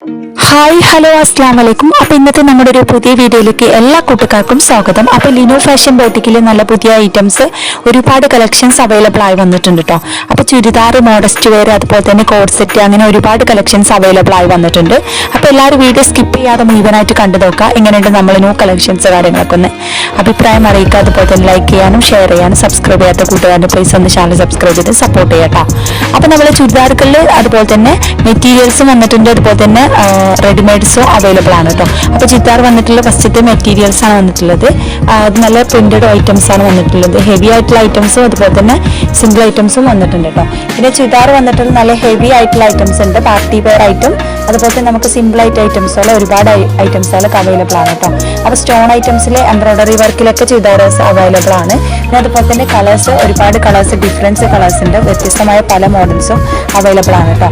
Hi hello അസ്സാം വലൈക്കും. അപ്പോൾ ഇന്നത്തെ നമ്മുടെ ഒരു പുതിയ വീഡിയോയിലേക്ക് എല്ലാ കൂട്ടുകാർക്കും സ്വാഗതം. അപ്പോൾ ലിനോ ഫാഷൻ ബോട്ടിക്കിൽ നല്ല പുതിയ ഐറ്റംസ് ഒരുപാട് കളക്ഷൻസ് അവൈലബിൾ ആയി വന്നിട്ടുണ്ട് കേട്ടോ. അപ്പോൾ ചുരിദാർ, മോഡസ്റ്റ് വെയർ, അതുപോലെ തന്നെ കോഡ് സെറ്റ്, അങ്ങനെ ഒരുപാട് കളക്ഷൻസ് അവൈലബിൾ ആയി വന്നിട്ടുണ്ട്. അപ്പോൾ എല്ലാവരും വീഡിയോ സ്കിപ്പ് ചെയ്യാതെ മുഴുവനായിട്ട് കണ്ടു നോക്കുക. എങ്ങനെയുണ്ട് നമ്മൾ ന്യൂ കളക്ഷൻസ് കാര്യങ്ങളൊക്കെ ഒന്ന് അഭിപ്രായം അറിയിക്കുക. അതുപോലെ തന്നെ ലൈക്ക് ചെയ്യാനും ഷെയർ ചെയ്യാനും സബ്സ്ക്രൈബ് ചെയ്യാത്ത കൂട്ടുകാരുടെ പ്ലീസ് ഒന്ന് ചാനൽ സബ്സ്ക്രൈബ് ചെയ്ത് സപ്പോർട്ട് ചെയ്യാം. അപ്പോൾ നമ്മൾ ചുരിദാറുകളിൽ അതുപോലെ തന്നെ മെറ്റീരിയൽസും വന്നിട്ടുണ്ട്, അതുപോലെ തന്നെ റെഡിമെയ്ഡ്സും അവൈലബിൾ ആണ് കേട്ടോ. അപ്പോൾ ചുരിദാർ വന്നിട്ടുള്ള ഫസ്റ്റത്തെ മെറ്റീരിയൽസ് ആണ് വന്നിട്ടുള്ളത്. അത് നല്ല പ്രിന്റഡ് ഐറ്റംസ് ആണ് വന്നിട്ടുള്ളത്. ഹെവി ആയിട്ടുള്ള ഐറ്റംസും അതുപോലെ തന്നെ സിംഗിൾ ഐറ്റംസും വന്നിട്ടുണ്ട് കേട്ടോ. പിന്നെ ചുരിദാർ വന്നിട്ടുള്ള നല്ല ഹെവി ആയിട്ടുള്ള ഐറ്റംസ് ഉണ്ട്, പാർട്ടി വെയർ ഐറ്റം, അതുപോലെ തന്നെ നമുക്ക് സിമ്പിൾ ആയിട്ട് ഐറ്റംസുകൾ ഒരുപാട് ഐറ്റംസുകളൊക്കെ അവൈലബിൾ ആണ് കേട്ടോ. അപ്പോൾ സ്റ്റോൺ ഐറ്റംസിൽ എംബ്രോയിഡറി വർക്കിലൊക്കെ ചുരിദാർസ് അവൈലബിൾ ആണ്. പിന്നെ അതുപോലെ തന്നെ കളേഴ്സ്, ഒരുപാട് കളേഴ്സ്, ഡിഫറൻസ് കളേഴ്സ് ഉണ്ട്, വ്യത്യസ്തമായ പല മോഡൽസും അവൈലബിൾ ആണ് കേട്ടോ.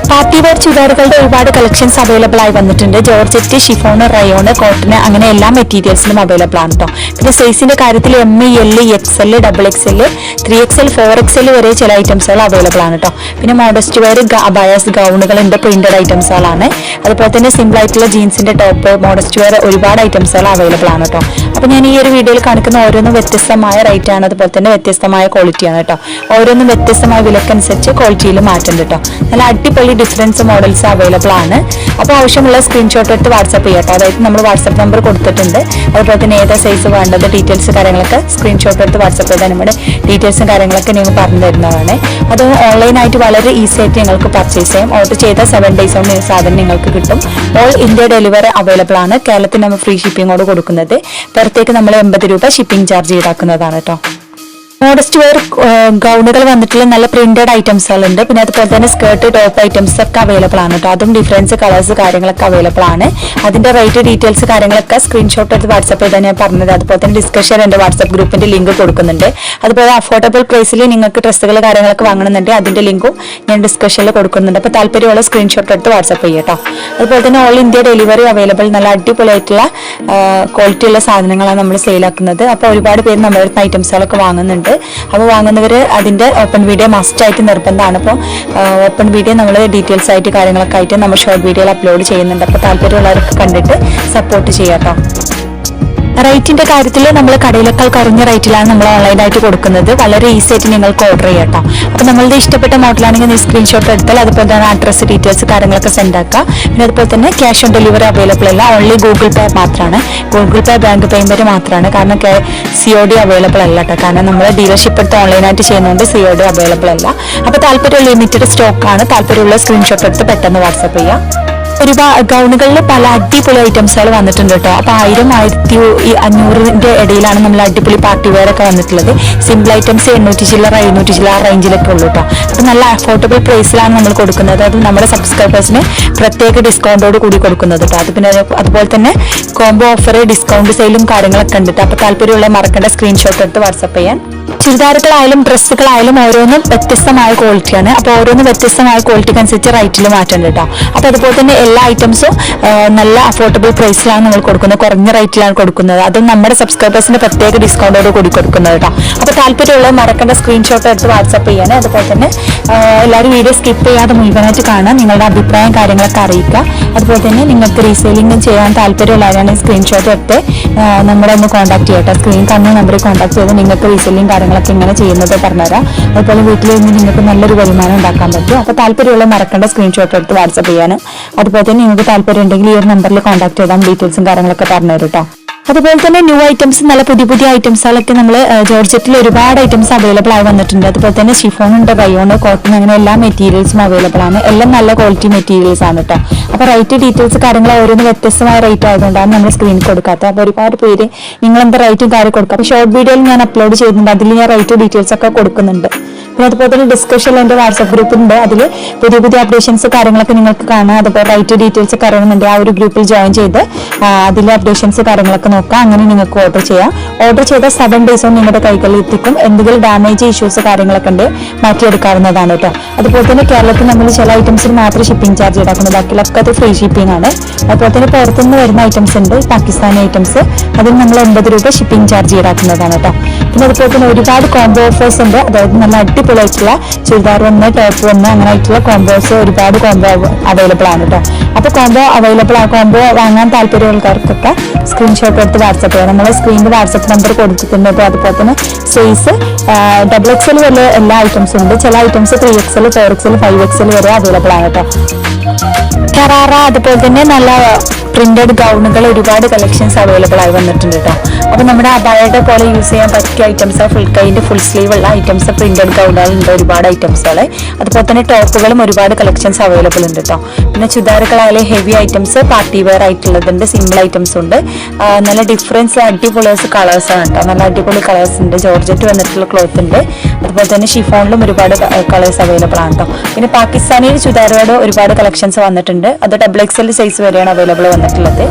പാർട്ടി വെയർ ചുരിദാറുകളുടെ ഒരുപാട് കളക്ഷൻസ് അവൈലബിൾ ആയി വന്നിട്ടുണ്ട്. ജോർജറ്റ്, ഷിഫോണ്, റയോണ്, കോട്ടന്, അങ്ങനെ എല്ലാ മെറ്റീരിയൽസിലും അവൈലബിൾ ആണ് കേട്ടോ. പിന്നെ സൈസിന്റെ കാര്യത്തിൽ M, L, XL, XXL, 3XL, 4XL വരെ ചില ഐറ്റംസുകൾ അവൈലബിൾ ആണ് കേട്ടോ. പിന്നെ മോഡസ്റ്റ് വെയർ, അബായാസ്, ഗൗണുകളുണ്ട്, പ്രിന്റഡ് ഐറ്റംസുകളാണ്. അതുപോലെ തന്നെ സിമ്പിൾ ആയിട്ടുള്ള ജീൻസിന്റെ ടോപ്പ്, മോഡസ്റ്റ് വെയർ, ഒരുപാട് ഐറ്റംസുകൾ അവൈലബിൾ ആണ് കേട്ടോ. അപ്പോൾ ഞാൻ ഈ ഒരു വീഡിയോയിൽ കാണിക്കുന്ന ഓരോന്നും വ്യത്യസ്തമായ റേറ്റ് ആണ്, അതുപോലെ തന്നെ വ്യത്യസ്തമായ ക്വാളിറ്റിയാണ് കേട്ടോ. ഓരോന്നും വ്യത്യസ്തമായ വിലക്കനുസരിച്ച് ക്വാളിറ്റിയിൽ മാറ്റുന്നുണ്ട് കേട്ടോ. നല്ല അടിപൊളി ഡിഫറൻസ് മോഡൽസ് അവൈലബിൾ ആണ്. അപ്പോൾ ആവശ്യമുള്ള സ്ക്രീൻഷോട്ട് എടുത്ത് വാട്സ്ആപ്പ് ചെയ്യാം കേട്ടോ. അതായത് നമ്മൾ വാട്സ്ആപ്പ് നമ്പർ കൊടുത്തിട്ടുണ്ട്. അതുപോലെ തന്നെ ഏതാ സൈസ് വേണ്ടത്, ഡീറ്റെയിൽസ് കാര്യങ്ങളൊക്കെ സ്ക്രീൻഷോട്ട് എടുത്ത് വാട്സ്ആപ്പ് ചെയ്താൽ നമ്മുടെ ഡീറ്റെയിൽസും കാര്യങ്ങളൊക്കെ നിങ്ങൾ പറഞ്ഞു തരുന്നതാണ്. അത് ഓൺലൈനായിട്ട് വളരെ ഈസി ആയിട്ട് നിങ്ങൾക്ക് പർച്ചേസ് ചെയ്യാം. ഓർഡർ ചെയ്താൽ 7 days കൊണ്ട് സാധനം നിങ്ങൾക്ക് കിട്ടും. ഓൾ ഇന്ത്യ ഡെലിവറി അവൈലബിൾ ആണ്. കേരളത്തിൽ നമ്മൾ ഫ്രീ ഷിപ്പിങ്ങോട് കൊടുക്കുന്നത്. പുറത്തേക്ക് നമ്മൾ 80 രൂപ ഷിപ്പിംഗ് ചാർജ് ഈടാക്കുന്നതാണ് കേട്ടോ. മോഡസ്റ്റ് വെയർ ഗൗണുകൾ വന്നിട്ടുള്ള നല്ല പ്രിന്റഡ് ഐറ്റംസുകളുണ്ട്. പിന്നെ അതുപോലെ തന്നെ സ്കേർട്ട്, ടോപ്പ് ഐറ്റംസ് ഒക്കെ അവൈലബിൾ ആണ് കേട്ടോ. അതും ഡിഫറൻസ് കളേഴ്സ് കാര്യങ്ങളൊക്കെ അവൈലബിൾ ആണ്. അതിന്റെ റേറ്റ്, ഡീറ്റെയിൽസ് കാര്യങ്ങളൊക്കെ സ്ക്രീൻഷോട്ട് എടുത്ത് വാട്സ്ആപ്പ് ചെയ്താൽ ഞാൻ പറഞ്ഞത്. അതുപോലെ തന്നെ ഡിസ്കഷൻ എൻ്റെ വാട്സ്ആപ്പ് ഗ്രൂപ്പിന്റെ ലിങ്ക് കൊടുക്കുന്നുണ്ട്. അതുപോലെ അഫോർഡബിൾ പ്രൈസിൽ നിങ്ങൾക്ക് ഡ്രസ്സുകൾ കാര്യങ്ങളൊക്കെ വാങ്ങണമെന്നുണ്ട്, അതിന്റെ ലിങ്കും ഞാൻ ഡിസ്കഷനിൽ കൊടുക്കുന്നുണ്ട്. അപ്പോൾ താല്പര്യമുള്ള സ്ക്രീൻഷോട്ട് എടുത്ത് വാട്സ്ആപ്പ് ചെയ്യാം കേട്ടോ. അതുപോലെ തന്നെ ഓൾ ഇന്ത്യ ഡെലിവറി അവൈലബിൾ. നല്ല അടിപൊളിയായിട്ടുള്ള ക്വാളിറ്റി ഉള്ള സാധനങ്ങളാണ് നമ്മൾ സെയിലാക്കുന്നത്. അപ്പോൾ ഒരുപാട് പേര് നമ്മുടെ അടുത്ത് ഐറ്റംസുകളൊക്കെ വാങ്ങുന്നുണ്ട്. അപ്പോൾ വാങ്ങുന്നവർ അതിന്റെ ഓപ്പൺ വീഡിയോ മസ്റ്റ് ആയിട്ട് നിർബന്ധമാണ്. അപ്പോൾ ഓപ്പൺ വീഡിയോ നമ്മൾ ഡീറ്റെയിൽസ് ആയിട്ട് കാര്യങ്ങളൊക്കെ ആയിട്ട് നമ്മൾ ഷോർട്ട് വീഡിയോയിൽ അപ്ലോഡ് ചെയ്യുന്നുണ്ട്. അപ്പോൾ താല്പര്യമുള്ളവർക്ക് കണ്ടിട്ട് സപ്പോർട്ട് ചെയ്യാം കേട്ടോ. റേറ്റിന്റെ കാര്യത്തിൽ നമ്മൾ കടയിലേക്കാൾ കുറഞ്ഞ റേറ്റിലാണ് നമ്മൾ ഓൺലൈനായിട്ട് കൊടുക്കുന്നത്. വളരെ ഈസി ആയിട്ട് നിങ്ങൾക്ക് ഓർഡർ ചെയ്യാം കേട്ടോ. അപ്പോൾ നമ്മളുടെ ഇഷ്ടപ്പെട്ട മോഡലാണെങ്കിൽ നീ സ്ക്രീൻഷോട്ട് എടുത്താൽ അതുപോലെ തന്നെ അഡ്രസ്സ്, ഡീറ്റെയിൽസ് കാര്യങ്ങളൊക്കെ സെൻഡ് ആക്കുക. പിന്നെ അതുപോലെ തന്നെ ക്യാഷ് ഓൺ ഡെലിവറി അവൈലബിൾ അല്ല, ഓൺലി ഗൂഗിൾ പേ മാത്രമാണ്. ഗൂഗിൾ പേ, ബാങ്ക് പേയ്മെന്റ് മാത്രമാണ്. കാരണം COD അവൈലബിൾ അല്ല കേട്ടോ. കാരണം നമ്മൾ ഡീലർഷിപ്പ് എടുത്ത് ഓൺലൈനായിട്ട് ചെയ്യുന്നതുകൊണ്ട് COD അവൈലബിൾ അല്ല. അപ്പോൾ താല്പര്യം ലിമിറ്റഡ് സ്റ്റോക്കാണ്. താല്പര്യമുള്ള സ്ക്രീൻഷോട്ട് എടുത്ത് പെട്ടെന്ന് വാട്സ്ആപ്പ് ചെയ്യാം. ഒരുപാട് ഗൗണുകളിൽ പല അടിപൊളി ഐറ്റംസുകൾ വന്നിട്ടുണ്ട് കേട്ടോ. അപ്പോൾ 1000, 1500 ഇടയിലാണ് നമ്മൾ അടിപൊളി പാർട്ടി വെയർ ഒക്കെ വന്നിട്ടുള്ളത്. സിമ്പിൾ ഐറ്റംസ് 800 ചില്ലറ, 700 ചില്ലറ റേഞ്ചിലൊക്കെ ഉള്ളൂ കേട്ടോ. അപ്പോൾ നല്ല അഫോർഡബിൾ പ്രൈസിലാണ് നമ്മൾ കൊടുക്കുന്നത്. അത് നമ്മുടെ സബ്സ്ക്രൈബേഴ്സിന് പ്രത്യേക ഡിസ്കൗണ്ടോട് കൂടി കൊടുക്കുന്നത് കേട്ടോ. അത് പിന്നെ അതുപോലെ തന്നെ കോംബോ ഓഫർ, ഡിസ്കൗണ്ട് സെയിലും കാര്യങ്ങളൊക്കെ ഉണ്ട്. അപ്പോൾ താല്പര്യമുള്ള മറക്കേണ്ട സ്ക്രീൻഷോട്ട് എടുത്ത് വാട്സ്ആപ്പ് ചെയ്യാൻ. ചുരിദാറുകളായാലും ഡ്രസ്സുകളായാലും ഓരോന്നും വ്യത്യസ്തമായ ക്വാളിറ്റിയാണ്. അപ്പോൾ ഓരോന്നും വ്യത്യസ്തമായ ക്വാളിറ്റിക്ക് അനുസരിച്ച് റേറ്റിൽ മാറ്റുന്നുണ്ട് കേട്ടോ. അപ്പോൾ അതുപോലെ തന്നെ എല്ലാ ഐറ്റംസും നല്ല അഫോർഡബിൾ പ്രൈസിലാണ് നമ്മൾ കൊടുക്കുന്നത്, കുറഞ്ഞ റേറ്റിലാണ് കൊടുക്കുന്നത്. അതും നമ്മുടെ സബ്സ്ക്രൈബേഴ്സിന് പ്രത്യേക ഡിസ്കൗണ്ടോട് കൂടി കൊടുക്കുന്നത് കേട്ടോ. അപ്പോൾ താല്പര്യമുള്ളത് മറക്കേണ്ട സ്ക്രീൻഷോട്ട് എടുത്ത് വാട്സ്ആപ്പ് ചെയ്യാൻ. അതുപോലെ തന്നെ എല്ലാവരും വീഡിയോ സ്കിപ്പ് ചെയ്യാതെ മുഴുവനായിട്ട് കാണാൻ, നിങ്ങളുടെ അഭിപ്രായം കാര്യങ്ങളൊക്കെ അറിയിക്കുക. അതുപോലെ തന്നെ നിങ്ങൾക്ക് റീസെയിലിംഗ് ചെയ്യാൻ താല്പര്യമുള്ളവരാണ് സ്ക്രീൻഷോട്ട് എടുത്ത് നമ്മളെ ഒന്ന് കോൺടാക്ട് ചെയ്യട്ടെ. സ്ക്രീൻ കാണുന്ന നമ്പറിൽ കോൺടാക്ട് ചെയ്ത് നിങ്ങൾക്ക് റീസെയിലിംഗ് കാര്യങ്ങളൊക്കെ ഇങ്ങനെ ചെയ്യുന്നത് പറഞ്ഞുതരാം. അതുപോലെ വീട്ടിൽ നിന്ന് നിങ്ങൾക്ക് നല്ലൊരു വരുമാനം ഉണ്ടാക്കാൻ പറ്റും. അപ്പോൾ താല്പര്യമുള്ള മറക്കേണ്ട സ്ക്രീൻഷോട്ട് എടുത്ത് വാട്സ്ആപ്പ് ചെയ്യാനും. അതുപോലെ തന്നെ നിങ്ങൾക്ക് താല്പര്യം ഉണ്ടെങ്കിൽ ഈ ഒരു നമ്പറിൽ കോൺടാക്ട് ചെയ്താൽ ഡീറ്റെയിൽസും കാര്യങ്ങളൊക്കെ പറഞ്ഞുതരും കേട്ടോ. അതുപോലെ തന്നെ ന്യൂ ഐറ്റംസ്, നല്ല പുതിയ ഐറ്റംസുകളൊക്കെ നമ്മൾ ജോർജറ്റിൽ ഒരുപാട് ഐറ്റംസ് അവൈലബിൾ ആയി വന്നിട്ടുണ്ട്. അതുപോലെ തന്നെ ഷിഫോൺ ഉണ്ട്, റയോണ്, കോട്ടൺ, അങ്ങനെ എല്ലാ മെറ്റീരിയൽസും അവൈലബിൾ ആണ്. എല്ലാം നല്ല ക്വാളിറ്റി മെറ്റീരിയൽസ് ആണ് കേട്ടോ. അപ്പോൾ റേറ്റ്, ഡീറ്റെയിൽസ് കാര്യങ്ങൾ ഓരോന്ന് വ്യത്യസ്തമായ റേറ്റ് ആയതുകൊണ്ടാണ് നമ്മൾ സ്ക്രീനിൽ കൊടുക്കാത്തത്. അപ്പോൾ ഒരുപാട് പേര് നിങ്ങൾ എന്താ റേറ്റും കാര്യം കൊടുക്കുക. അപ്പോൾ ഷോർട്ട് വീഡിയോയിൽ ഞാൻ അപ്ലോഡ് ചെയ്യുന്നുണ്ട്, അതിൽ ഞാൻ റേറ്റ് ഡീറ്റെയിൽസ് ഒക്കെ കൊടുക്കുന്നുണ്ട്. പിന്നെ അതുപോലെ തന്നെ ഡിസ്കഷൻ എൻ്റെ വാട്സ്ആപ്പ് ഗ്രൂപ്പുണ്ട്. അതിൽ പുതിയ അപ്ഡേഷൻസ് കാര്യങ്ങളൊക്കെ നിങ്ങൾക്ക് കാണാം. അതുപോലെ റേറ്റ് ഡീറ്റെയിൽസ് ഒക്കെ അറിയണമെന്നുണ്ട്, ആ ഒരു ഗ്രൂപ്പിൽ ജോയിൻ ചെയ്ത് അതിലെ അപ്ഡേഷൻസ് കാര്യങ്ങളൊക്കെ നോക്കാം. അങ്ങനെ നിങ്ങൾക്ക് ഓർഡർ ചെയ്യാം. ഓർഡർ ചെയ്ത 7 days നിങ്ങളുടെ കൈകളിൽ എത്തിക്കും. എന്തെങ്കിലും ഡാമേജ്, ഇഷ്യൂസ് കാര്യങ്ങളൊക്കെ ഉണ്ട് മാറ്റിയെടുക്കാവുന്നതാണ് കേട്ടോ. അതുപോലെ തന്നെ കേരളത്തിൽ നമ്മൾ ചില ഐറ്റംസിന് മാത്രമേ ഷിപ്പിംഗ് ചാർജ് ഈടാക്കുന്നത്, ബാക്കിയൊക്കെ അത് ഫ്രീ ഷിപ്പിംഗ് ആണ്. അതുപോലെ തന്നെ പുറത്തുനിന്ന് വരുന്ന ഐറ്റംസ് ഉണ്ട്, പാകിസ്ഥാനി ഐറ്റംസ്, അതിന് നമ്മൾ 80 രൂപ ഷിപ്പിംഗ് ചാർജ് ഈടാക്കുന്നതാണ് കേട്ടോ. പിന്നെ അതുപോലെ തന്നെ ഒരുപാട് കോംബോ ഓഫേഴ്സ് ഉണ്ട്. അതായത് നല്ല അടിപൊളിയായിട്ടുള്ള ചുരിദാർ വന്ന് ടോപ്പ് വന്ന് അങ്ങനെ ആയിട്ടുള്ള കോംബോസ് ഒരുപാട് കോംബോ അവൈലബിൾ ആണ് കേട്ടോ. അപ്പോൾ കോംബോ അവൈലബിൾ ആ കോംബോ വാങ്ങാൻ താല്പര്യമുള്ളവർക്കൊക്കെ സ്ക്രീൻഷോട്ട് എടുത്ത് വാട്സപ്പ് ചെയ്യാം. നമ്മൾ സ്ക്രീനിൽ വാട്സപ്പ് നമ്പർ കൊടുത്തിട്ടുണ്ട്. അപ്പോൾ അതുപോലെ തന്നെ സൈസ് XXL വരെ എല്ലാ ഐറ്റംസും ഉണ്ട്. ചില ഐറ്റംസ് 3XL 4XL 5XL വരെ അവൈലബിൾ ആണ് കേട്ടോ. ഷറാറ അതുപോലെ തന്നെ നല്ല പ്രിന്റഡ് ഗൗണുകൾ ഒരുപാട് കളക്ഷൻസ് അവൈലബിൾ ആയി വന്നിട്ടുണ്ട് കേട്ടോ. അപ്പോൾ നമ്മുടെ അബായയുടെ പോലെ യൂസ് ചെയ്യാൻ പറ്റിയ ഐറ്റംസ്, ഫുൾ കൈൻ്റെ ഫുൾ സ്ലീവ് ഉള്ള ഐറ്റംസ്, പ്രിന്റഡ് ഗൗണുകളുണ്ട് ഒരുപാട് ഐറ്റംസുകൾ. അതുപോലെ തന്നെ ടോപ്പുകളും ഒരുപാട് കളക്ഷൻസ് അവൈലബിൾ ഉണ്ട് കേട്ടോ. പിന്നെ ചുരിദാറുകളായാലും ഹെവി ഐറ്റംസ്, പാർട്ടി വെയർ ആയിട്ടുള്ളതുണ്ട്, സിംഗിൾ ഐറ്റംസ് ഉണ്ട്. നല്ല ഡിഫറൻസ് അടിപൊളി കളേഴ്സാണ് കേട്ടോ. നല്ല അടിപൊളി കളേഴ്സ് ഉണ്ട്. ജോർജറ്റ് വന്നിട്ടുള്ള ക്ലോത്ത് ഉണ്ട്. അതുപോലെ തന്നെ ഷിഫോണിലും ഒരുപാട് കളേഴ്സ് അവൈലബിൾ ആണ് കേട്ടോ. പിന്നെ പാകിസ്ഥാനി ചുരിദാറുകളുടെ ഒരുപാട് കളക്ഷൻസ് വന്നിട്ടുണ്ട്. അത് XXL സൈസ് വരെയാണ് അവൈലബിൾ വന്നിട്ടുള്ളത്.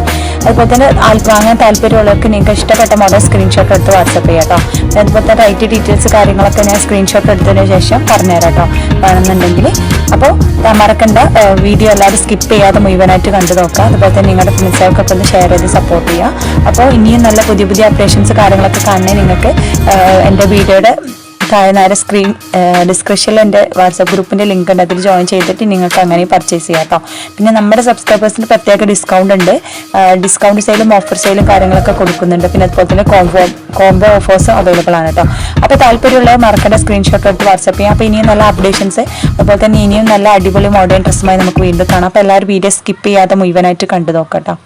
അതുപോലെ തന്നെ വാങ്ങാൻ താല്പര്യമുള്ളവർക്ക് നിങ്ങൾക്ക് ഇഷ്ടപ്പെട്ട മോഡൽ സ്ക്രീൻഷോട്ട് എടുത്ത് വാട്സപ്പ് ചെയ്യാം കേട്ടോ. അതുപോലെ തന്നെ റൈറ്റ് ഡീറ്റെയിൽസ് കാര്യങ്ങളൊക്കെ ഞാൻ സ്ക്രീൻഷോട്ട് എടുത്തതിന് ശേഷം പറഞ്ഞുതരാം കേട്ടോ വേണമെന്നുണ്ടെങ്കിൽ. അപ്പോൾ മറക്കണ്ട, വീഡിയോ എല്ലാവരും സ്കിപ്പ് ചെയ്യാതെ മുഴുവനായിട്ട് കണ്ടു നോക്കുക. അതുപോലെ തന്നെ നിങ്ങളുടെ ഫ്രണ്ട്സുകൾക്കൊക്കെ ഒന്ന് ഷെയർ ചെയ്ത് സപ്പോർട്ട് ചെയ്യുക. അപ്പോൾ ഇനിയും നല്ല പുതിയ പുതിയ അപ്ഡേഷൻസ് കാര്യങ്ങളൊക്കെ കാണാൻ നിങ്ങൾക്ക് എൻ്റെ വീഡിയോയുടെ താഴെ സ്ക്രീൻ ഡിസ്ക്രിപ്ഷനിൽ എൻ്റെ വാട്സാപ്പ് ഗ്രൂപ്പിൻ്റെ ലിങ്ക് ഉണ്ട്. അതിൽ ജോയിൻ ചെയ്തിട്ട് നിങ്ങൾക്ക് അങ്ങനെ പർച്ചേസ് ചെയ്യാം കേട്ടോ. പിന്നെ നമ്മുടെ സബ്സ്ക്രൈബേഴ്സിന് പ്രത്യേക ഡിസ്കൗണ്ട് ഉണ്ട്. ഡിസ്കൗണ്ട് സെയിലും ഓഫർ സെയിലും കാര്യങ്ങളൊക്കെ കൊടുക്കുന്നുണ്ട്. പിന്നെ അതുപോലെ തന്നെ കോംബോ ഓഫേഴ്സും അവൈലബിൾ ആണ് കേട്ടോ. അപ്പോൾ താല്പര്യമുള്ളവർ മറക്കേണ്ട സ്ക്രീൻഷോട്ട് എടുത്ത് വാട്സാപ്പ് ചെയ്യാം. അപ്പോൾ ഇനിയും നല്ല അപ്ഡേഷൻസ്, അതുപോലെ തന്നെ ഇനിയും നല്ല അടിപൊളി മോഡേൺ ഡ്രസ്സുമായി നമുക്ക് വീണ്ടും കാണാം. അപ്പോൾ എല്ലാവരും വീഡിയോ സ്കിപ്പ് ചെയ്യാതെ മുഴുവനായിട്ട് കണ്ടു നോക്കാം കേട്ടോ.